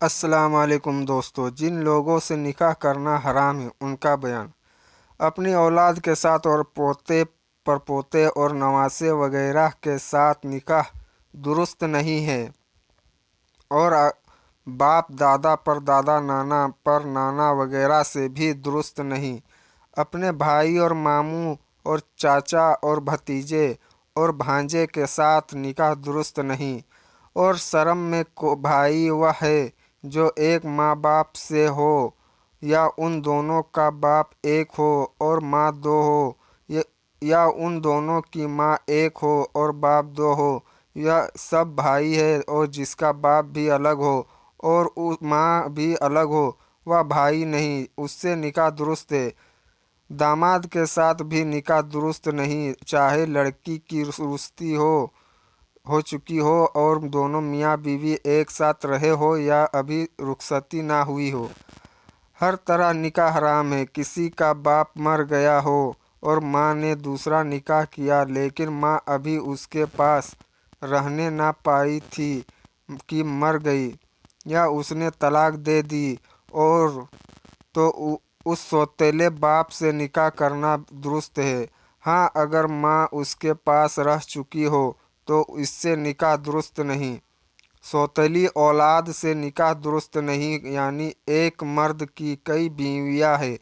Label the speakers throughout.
Speaker 1: السلام علیکم دوستو، جن لوگوں سے نکاح کرنا حرام ہے ان کا بیان۔ اپنی اولاد کے ساتھ اور پوتے پرپوتے اور نواسے وغیرہ کے ساتھ نکاح درست نہیں ہے، اور باپ دادا پر دادا نانا پر نانا وغیرہ سے بھی درست نہیں۔ اپنے بھائی اور ماموں اور چاچا اور بھتیجے اور بھانجے کے ساتھ نکاح درست نہیں۔ اور شرم میں بھائی وہ ہے جو ایک ماں باپ سے ہو، یا ان دونوں کا باپ ایک ہو اور ماں دو ہو، یا ان دونوں کی ماں ایک ہو اور باپ دو ہو، یا سب بھائی ہے اور جس کا باپ بھی الگ ہو اور ماں بھی الگ ہو، وہ بھائی نہیں، اس سے نکاح درست ہے۔ داماد کے ساتھ بھی نکاح درست نہیں، چاہے لڑکی کی رخصتی ہو چکی ہو اور دونوں میاں بیوی ایک ساتھ رہے ہو یا ابھی رخصتی نہ ہوئی ہو۔ ہر طرح نکاح حرام ہے۔ کسی کا باپ مر گیا ہو اور ماں نے دوسرا نکاح کیا، لیکن ماں ابھی اس کے پاس رہنے نہ پائی تھی کہ مر گئی، یا اس نے طلاق دے دی، اور تو اس سوتیلے باپ سے نکاح کرنا درست ہے۔ ہاں، اگر ماں اس کے پاس رہ چکی ہو تو اس سے نکاح درست نہیں۔ سوتیلی اولاد سے نکاح درست نہیں، یعنی ایک مرد کی کئی بیویاں ہیں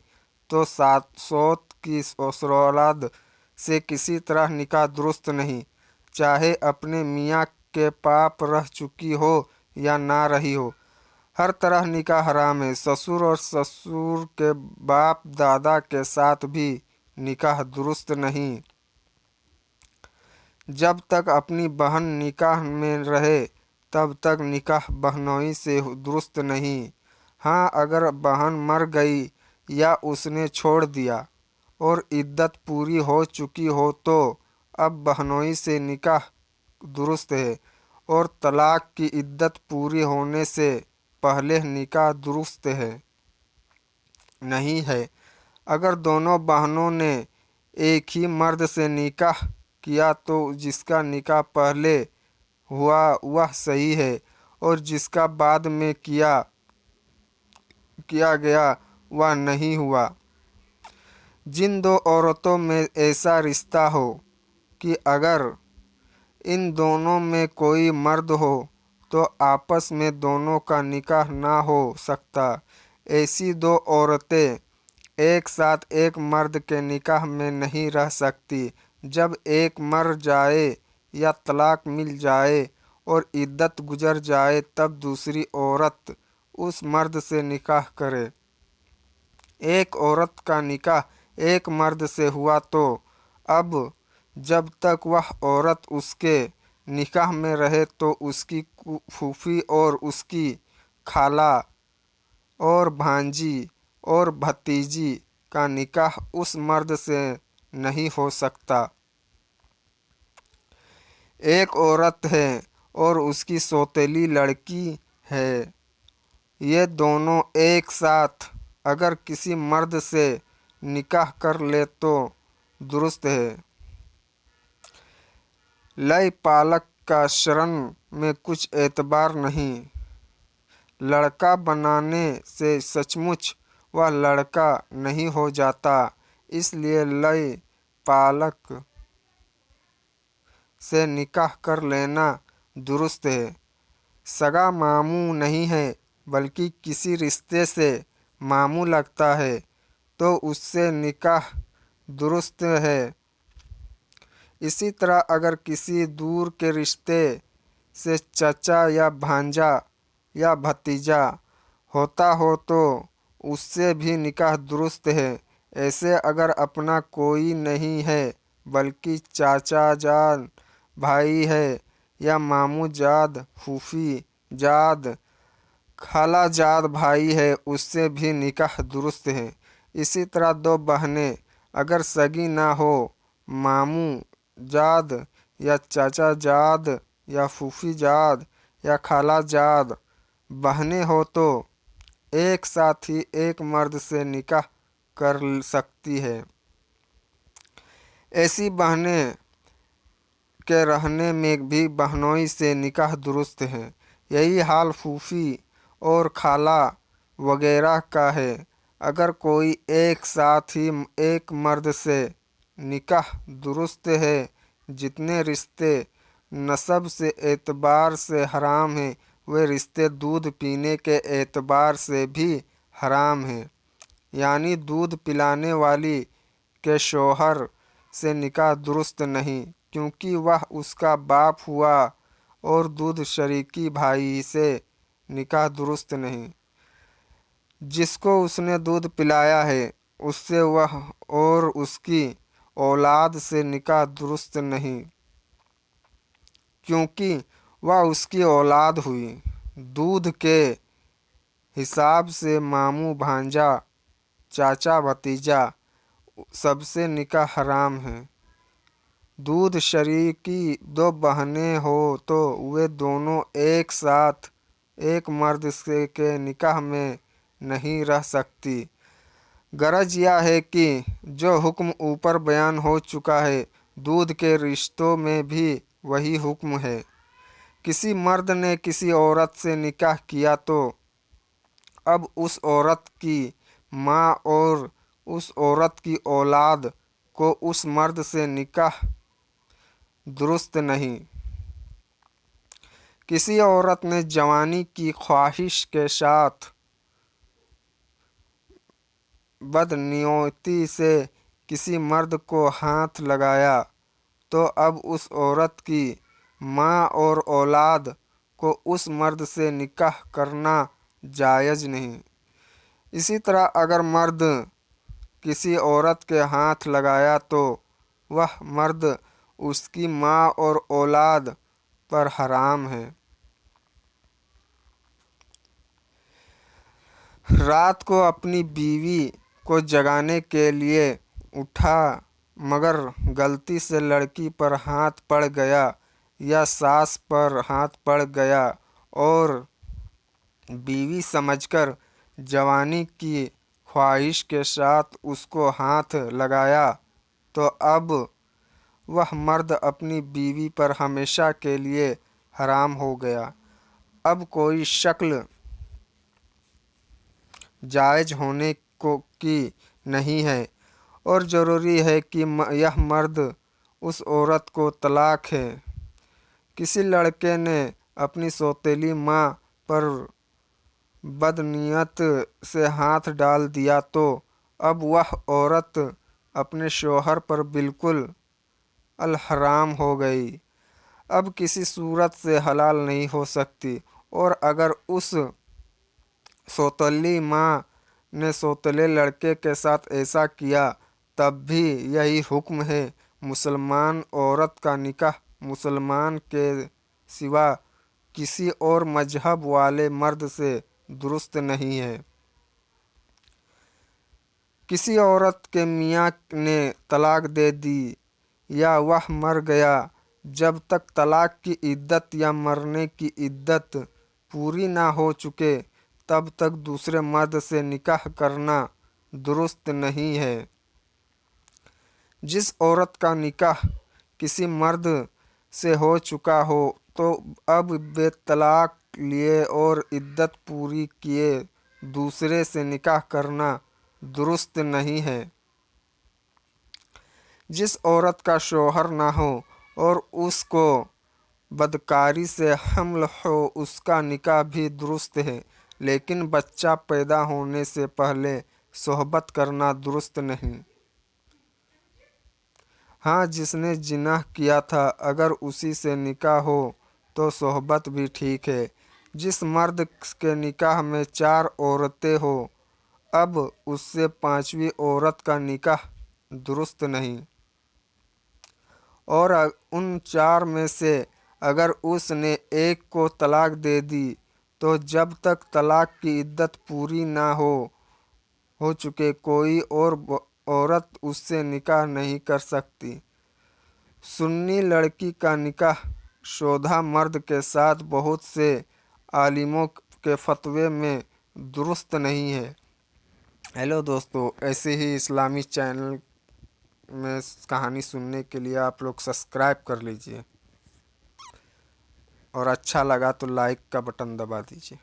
Speaker 1: تو سوت کی اولاد سے کسی طرح نکاح درست نہیں، چاہے اپنے میاں کے پاس رہ چکی ہو یا نہ رہی ہو۔ ہر طرح نکاح حرام ہے۔ سسر اور سسر کے باپ دادا کے ساتھ بھی نکاح درست نہیں۔ جب تک اپنی بہن نکاح میں رہے تب تک نکاح بہنوئی سے درست نہیں۔ ہاں، اگر بہن مر گئی یا اس نے چھوڑ دیا اور عدت پوری ہو چکی ہو تو اب بہنوئی سے نکاح درست ہے، اور طلاق کی عدت پوری ہونے سے پہلے نکاح درست نہیں ہے۔ اگر دونوں بہنوں نے ایک ہی مرد سے نکاح کیا تو جس کا نکاح پہلے ہوا وہ صحیح ہے، اور جس کا بعد میں کیا گیا وہ نہیں ہوا۔ جن دو عورتوں میں ایسا رشتہ ہو کہ اگر ان دونوں میں کوئی مرد ہو تو آپس میں دونوں کا نکاح نہ ہو سکتا، ایسی دو عورتیں ایک ساتھ ایک مرد کے نکاح میں نہیں رہ سکتی۔ جب ایک مر جائے یا طلاق مل جائے اور عدت گزر جائے تب دوسری عورت اس مرد سے نکاح کرے۔ ایک عورت کا نکاح ایک مرد سے ہوا تو اب جب تک وہ عورت اس کے نکاح میں رہے تو اس کی پھوپھی اور اس کی خالہ اور بھانجی اور بھتیجی کا نکاح اس مرد سے نہیں ہو سکتا۔ ایک عورت ہے اور اس کی سوتیلی لڑکی ہے، یہ دونوں ایک ساتھ اگر کسی مرد سے نکاح کر لے تو درست ہے۔ لئی پالک کا شرن میں کچھ اعتبار نہیں۔ لڑکا بنانے سے سچ مچ وہ لڑکا نہیں ہو جاتا، اس لیے لئی پالک سے نکاح کر لینا درست ہے۔ سگا ماموں نہیں ہے بلکہ کسی رشتے سے ماموں لگتا ہے تو اس سے نکاح درست ہے۔ اسی طرح اگر کسی دور کے رشتے سے چچا یا بھانجا یا بھتیجا ہوتا ہو تو اس سے بھی نکاح درست ہے۔ ایسے اگر اپنا کوئی نہیں ہے بلکہ چاچا جاد بھائی ہے یا ماموں جاد پھوپھی جاد خالہ جاد بھائی ہے، اس سے بھی نکاح درست ہے۔ اسی طرح دو بہنیں اگر سگی نہ ہو، ماموں جاد یا چاچا جاد یا پھوپھی جاد یا خالہ جاد بہنیں ہو تو ایک ساتھ ہی ایک مرد سے نکاح کر سکتی ہے۔ ایسی بہنیں کے رہنے میں بھی بہنوئی سے نکاح درست ہے۔ یہی حال پھوپھی اور خالہ وغیرہ کا ہے۔ اگر کوئی ایک ساتھ ہی ایک مرد سے نکاح درست ہے، جتنے رشتے نسب سے اعتبار سے حرام ہیں وہ رشتے دودھ پینے کے اعتبار سے بھی حرام ہیں۔ یعنی دودھ پلانے والی کے شوہر سے نکاح درست نہیں، کیونکہ وہ اس کا باپ ہوا، اور دودھ شریکی بھائی سے نکاح درست نہیں، جس کو اس نے دودھ پلایا ہے اس سے وہ اور اس کی اولاد سے نکاح درست نہیں، کیونکہ وہ اس کی اولاد ہوئی۔ دودھ کے حساب سے ماموں بھانجا، چاچا بھتیجا سب سے نکاح حرام ہے۔ دودھ شریکی دو بہنیں ہو تو وہ دونوں ایک ساتھ ایک مرد سے کے نکاح میں نہیں رہ سکتی۔ غرض یہ ہے کہ جو حکم اوپر بیان ہو چکا ہے، دودھ کے رشتوں میں بھی وہی حکم ہے۔ کسی مرد نے کسی عورت سے نکاح کیا تو اب اس عورت کی ماں اور اس عورت کی اولاد کو اس مرد سے نکاح درست نہیں۔ کسی عورت نے جوانی کی خواہش کے ساتھ بدنیتی سے کسی مرد کو ہاتھ لگایا تو اب اس عورت کی ماں اور اولاد کو اس مرد سے نکاح کرنا جائز نہیں۔ اسی طرح اگر مرد کسی عورت کے ہاتھ لگایا تو وہ مرد اس کی ماں اور اولاد پر حرام ہے۔ رات کو اپنی بیوی کو جگانے کے لیے اٹھا مگر غلطی سے لڑکی پر ہاتھ پڑ گیا یا ساس پر ہاتھ پڑ گیا اور بیوی سمجھ کر جوانی کی خواہش کے ساتھ اس کو ہاتھ لگایا تو اب وہ مرد اپنی بیوی پر ہمیشہ کے لیے حرام ہو گیا۔ اب کوئی شکل جائز ہونے کی نہیں ہے اور ضروری ہے کہ یہ مرد اس عورت کو طلاق ہے۔ کسی لڑکے نے اپنی سوتیلی ماں پر بدنیت سے ہاتھ ڈال دیا تو اب وہ عورت اپنے شوہر پر بالکل الحرام ہو گئی، اب کسی صورت سے حلال نہیں ہو سکتی۔ اور اگر اس سوتیلی ماں نے سوتیلے لڑکے کے ساتھ ایسا کیا تب بھی یہی حکم ہے۔ مسلمان عورت کا نکاح مسلمان کے سوا کسی اور مذہب والے مرد سے درست نہیں ہے۔ کسی عورت کے میاں نے طلاق دے دی یا وہ مر گیا، جب تک طلاق کی عدت یا مرنے کی عدت پوری نہ ہو چکے تب تک دوسرے مرد سے نکاح کرنا درست نہیں ہے۔ جس عورت کا نکاح کسی مرد سے ہو چکا ہو تو اب بے طلاق لیے اور عدت پوری کیے دوسرے سے نکاح کرنا درست نہیں ہے۔ جس عورت کا شوہر نہ ہو اور اس کو بدکاری سے حمل ہو اس کا نکاح بھی درست ہے، لیکن بچہ پیدا ہونے سے پہلے صحبت کرنا درست نہیں۔ ہاں، جس نے زنا کیا تھا اگر اسی سے نکاح ہو تو صحبت بھی ٹھیک ہے۔ جس مرد کے نکاح میں 4 عورتیں ہو اب اس سے 5ویں عورت کا نکاح درست نہیں، اور ان 4 میں سے اگر اس نے ایک کو طلاق دے دی تو جب تک طلاق کی عدت پوری نہ ہو چکے کوئی اور عورت اس سے نکاح نہیں کر سکتی۔ سنی لڑکی کا نکاح شدہ مرد کے ساتھ بہت سے عالموں کے فتوے میں درست نہیں ہے۔ ہیلو دوستو، ایسے ہی اسلامی چینل میں کہانی سننے کے لیے آپ لوگ سبسکرائب کر لیجئے اور اچھا لگا تو لائک کا بٹن دبا دیجئے۔